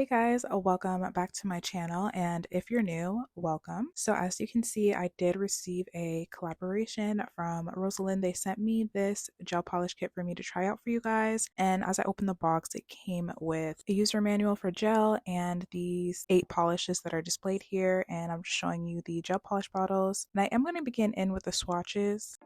Hey guys, welcome back to my channel, and if you're new, welcome. So as you can see, I did receive a collaboration from Rosalind. They sent me this gel polish kit for me to try out for you guys, and as I opened the box, it came with a user manual for gel and these 8 polishes that are displayed here, and I'm just showing you the gel polish bottles. And I am going to begin in with the swatches.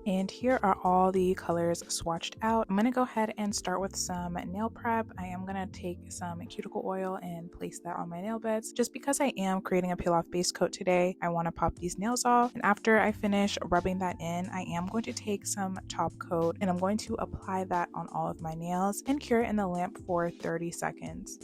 And here are all the colors swatched out. I'm going to go ahead and start with some nail prep. I am going to take some cuticle oil and place that on my nail beds. Just because I am creating a peel off base coat today, I want to pop these nails off. And after I finish rubbing that in, I am going to take some top coat and I'm going to apply that on all of my nails and cure it in the lamp for 30 seconds.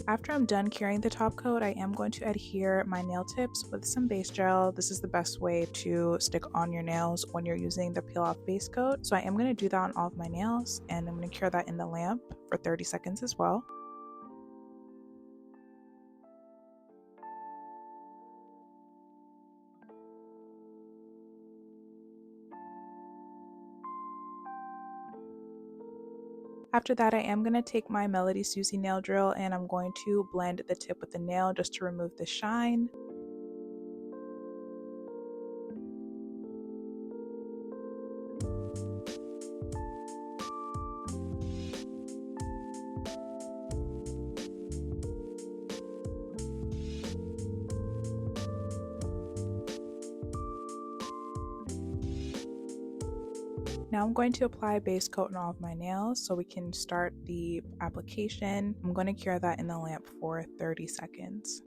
After I'm done curing the top coat, I am going to adhere my nail tips with some base gel. This is the best way to stick on your nails when you're using the peel off base coat. So I am going to do that on all of my nails, and I'm going to cure that in the lamp for 30 seconds as well. After that, I am going to take my Melody Susie nail drill and I'm going to blend the tip with the nail just to remove the shine. Now I'm going to apply a base coat on all of my nails so we can start the application. I'm going to cure that in the lamp for 30 seconds.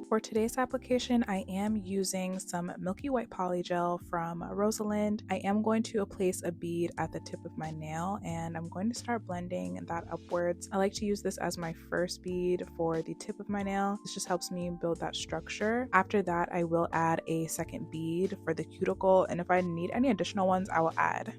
For today's application, I am using some Milky White Polygel from Rosalind. I am going to place a bead at the tip of my nail and I'm going to start blending that upwards. I like to use this as my first bead for the tip of my nail. This just helps me build that structure. After that, I will add a second bead for the cuticle, and if I need any additional ones, I will add.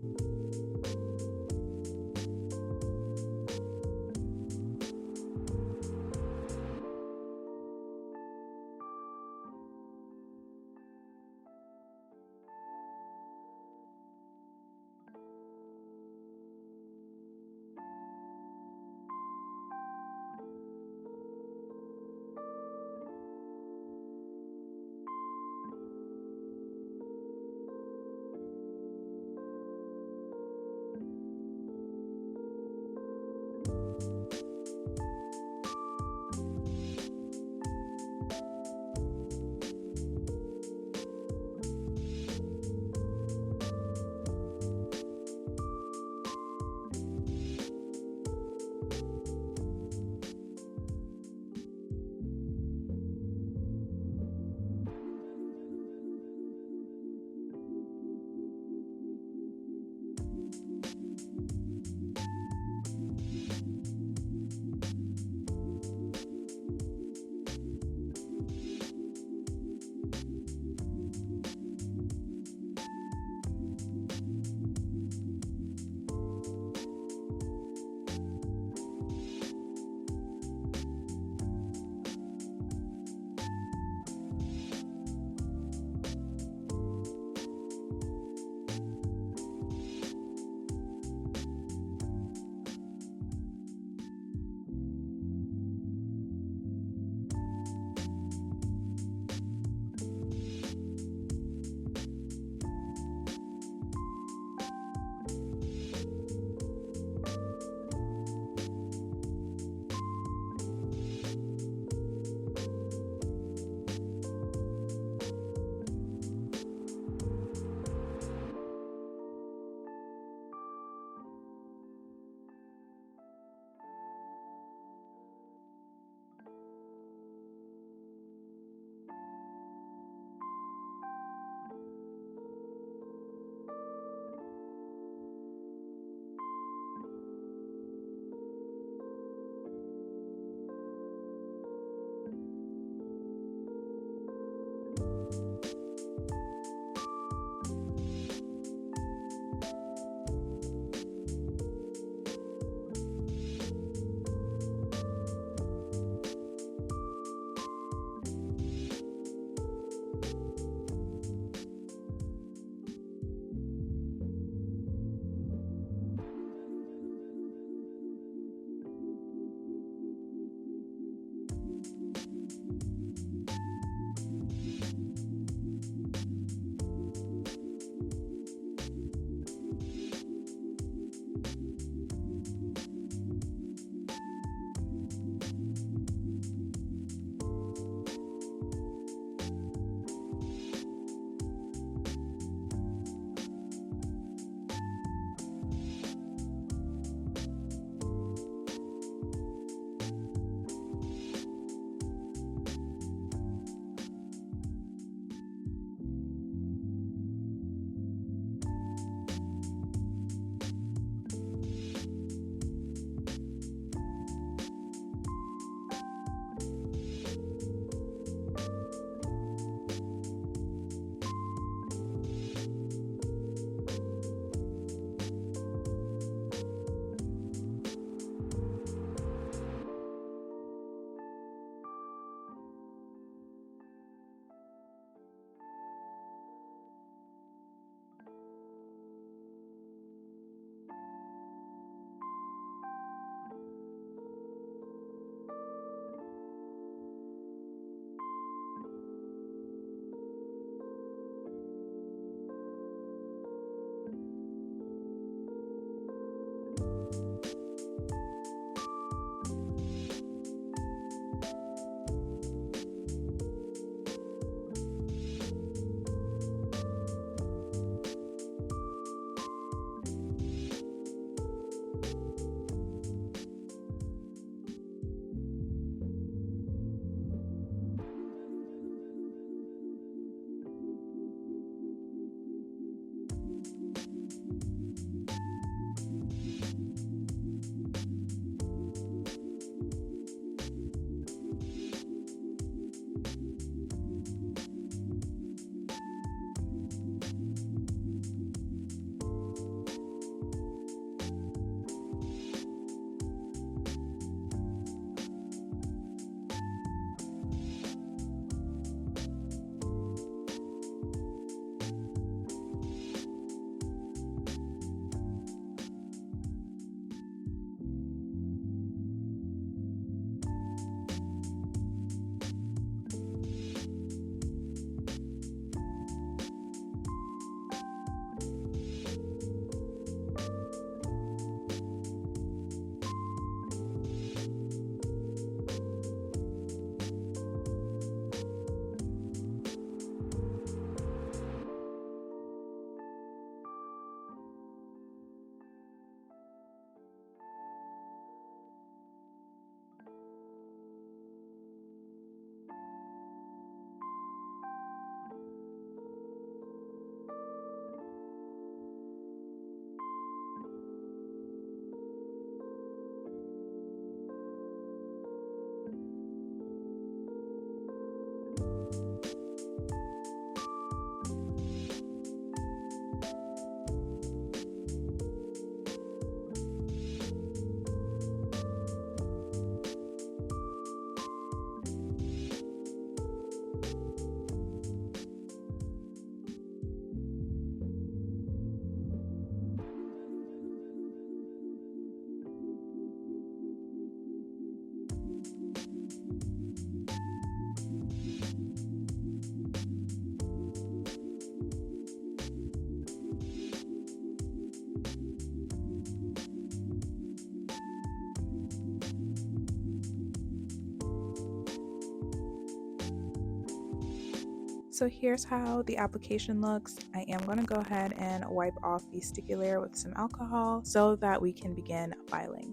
So here's how the application looks. I am going to go ahead and wipe off the sticky layer with some alcohol so that we can begin filing.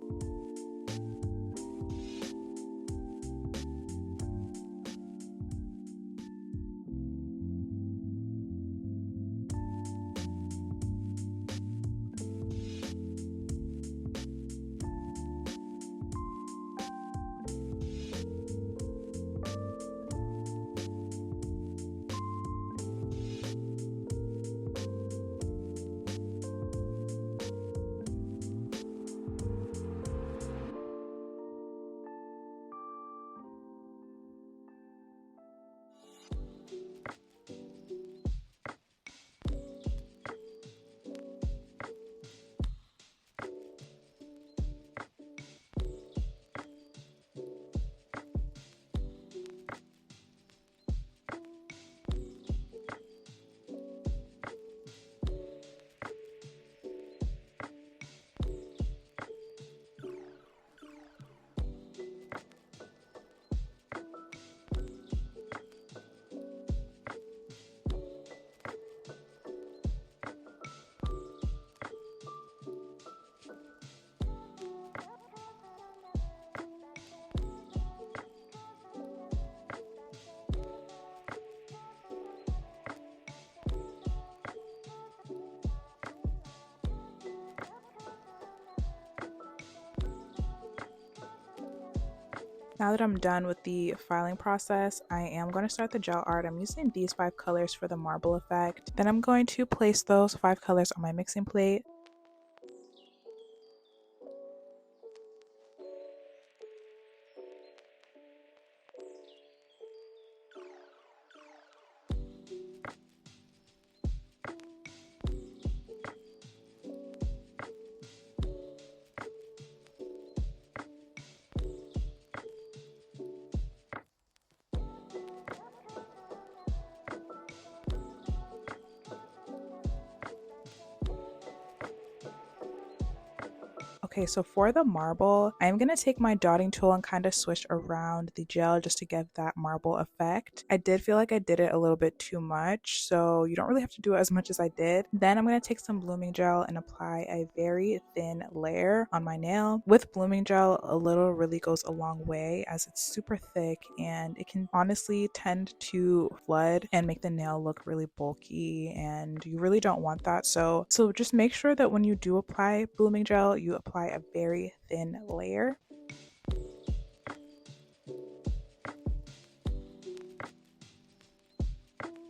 Now that I'm done with the filing process, I am going to start the gel art. I'm using these 5 colors for the marble effect. Then I'm going to place those 5 colors on my mixing plate. Okay, so for the marble, I'm going to take my dotting tool and kind of swish around the gel just to get that marble effect. I did feel like I did it a little bit too much, so you don't really have to do it as much as I did. Then I'm going to take some blooming gel and apply a very thin layer on my nail. With blooming gel, a little really goes a long way as it's super thick and it can honestly tend to flood and make the nail look really bulky, and you really don't want that. So just make sure that when you do apply blooming gel, you apply a very thin layer.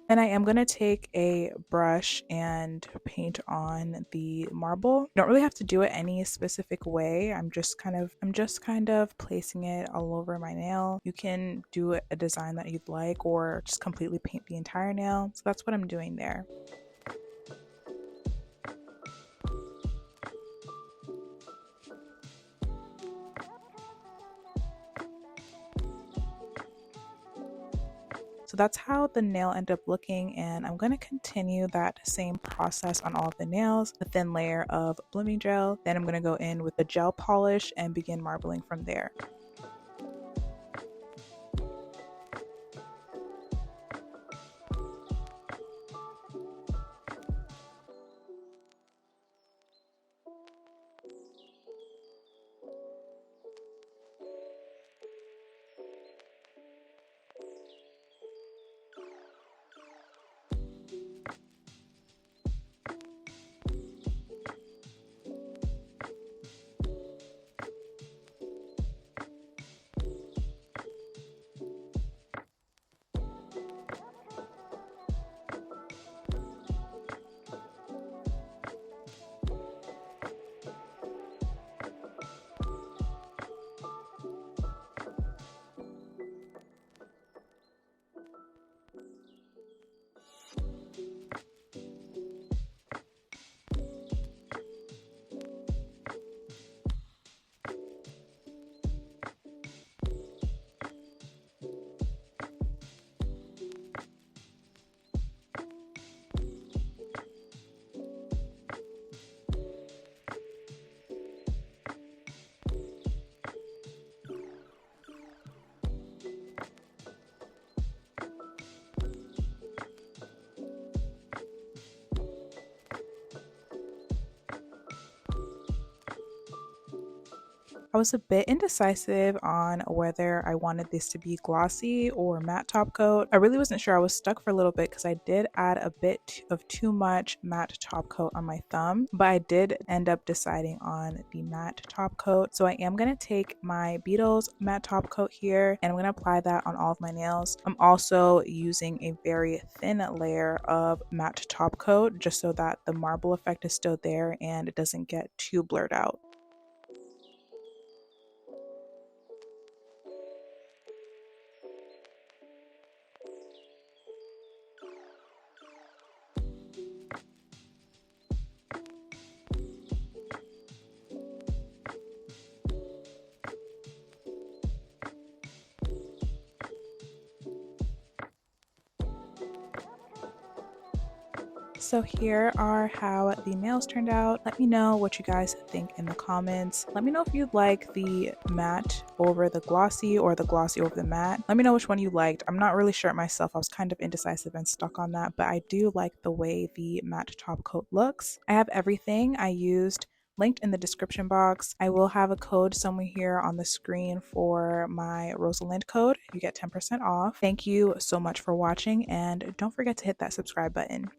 And I am going to take a brush and paint on the marble. You don't really have to do it any specific way. I'm just kind of placing it all over my nail. You can do a design that you'd like or just completely paint the entire nail. So that's what I'm doing there. So that's how the nail ended up looking, and I'm going to continue that same process on all of the nails, a thin layer of blooming gel. Then I'm going to go in with the gel polish and begin marbling from there. I was a bit indecisive on whether I wanted this to be glossy or matte top coat. I really wasn't sure. I was stuck for a little bit because I did add a bit of too much matte top coat on my thumb, but I did end up deciding on the matte top coat. So I am going to take my Beetles matte top coat here and I'm going to apply that on all of my nails. I'm also using a very thin layer of matte top coat just so that the marble effect is still there and it doesn't get too blurred out. So here are how the nails turned out. Let me know what you guys think in the comments. Let me know if you like the matte over the glossy or the glossy over the matte. Let me know which one you liked. I'm not really sure myself. I was kind of indecisive and stuck on that, but I do like the way the matte top coat looks. I have everything I used linked in the description box. I will have a code somewhere here on the screen for my Rosalind code. You get 10% off. Thank you so much for watching and don't forget to hit that subscribe button.